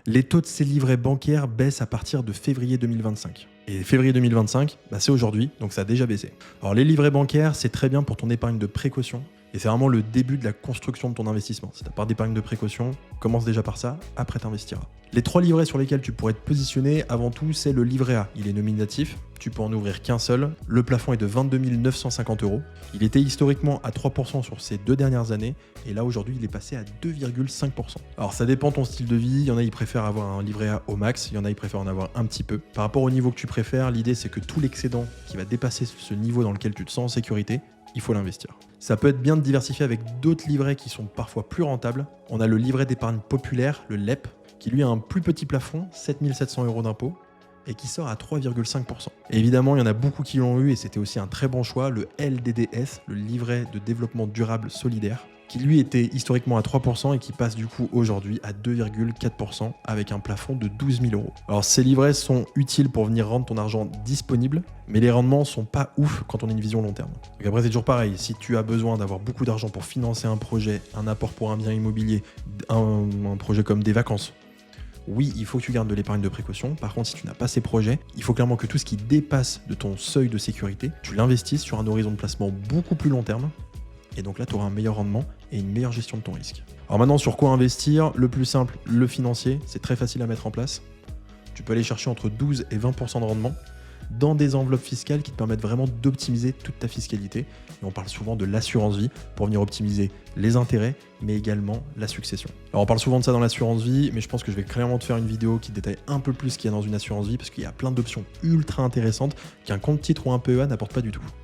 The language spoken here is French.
Les taux de ces livrets bancaires baissent à partir de février 2025. Et février 2025, c'est aujourd'hui, donc ça a déjà baissé. Alors les livrets bancaires, c'est très bien pour ton épargne de précaution. Et c'est vraiment le début de la construction de ton investissement. Si tu n'as pas d'épargne de précaution, commence déjà par ça, après tu investiras. Les 3 livrets sur lesquels tu pourrais te positionner, avant tout, c'est le livret A. Il est nominatif, tu peux en ouvrir qu'un seul. Le plafond est de 22 950 €. Il était historiquement à 3% sur ces 2 dernières années, et là aujourd'hui il est passé à 2,5%. Alors ça dépend de ton style de vie, il y en a qui préfèrent avoir un livret A au max, il y en a qui préfèrent en avoir un petit peu. Par rapport au niveau que tu préfères, l'idée c'est que tout l'excédent qui va dépasser ce niveau dans lequel tu te sens en sécurité, il faut l'investir. Ça peut être bien de diversifier avec d'autres livrets qui sont parfois plus rentables. On a le livret d'épargne populaire, le LEP, qui lui a un plus petit plafond, 7 700 € d'impôt, et qui sort à 3,5%. Et évidemment, il y en a beaucoup qui l'ont eu, et c'était aussi un très bon choix, le LDDS, le livret de développement durable solidaire, qui lui était historiquement à 3% et qui passe du coup aujourd'hui à 2,4% avec un plafond de 12 000 €. Alors ces livrets sont utiles pour venir rendre ton argent disponible, mais les rendements sont pas ouf quand on a une vision long terme. Donc après c'est toujours pareil, si tu as besoin d'avoir beaucoup d'argent pour financer un projet, un apport pour un bien immobilier, un projet comme des vacances, oui, il faut que tu gardes de l'épargne de précaution. Par contre, si tu n'as pas ces projets, il faut clairement que tout ce qui dépasse de ton seuil de sécurité, tu l'investisses sur un horizon de placement beaucoup plus long terme. Et donc là, tu auras un meilleur rendement et une meilleure gestion de ton risque. Alors maintenant, sur quoi investir? Le plus simple, le financier. C'est très facile à mettre en place. Tu peux aller chercher entre 12 et 20% de rendement dans des enveloppes fiscales qui te permettent vraiment d'optimiser toute ta fiscalité. Et on parle souvent de l'assurance vie pour venir optimiser les intérêts, mais également la succession. Alors on parle souvent de ça dans l'assurance vie, mais je pense que je vais clairement te faire une vidéo qui détaille un peu plus ce qu'il y a dans une assurance vie, parce qu'il y a plein d'options ultra intéressantes qu'un compte titre ou un PEA n'apporte pas du tout.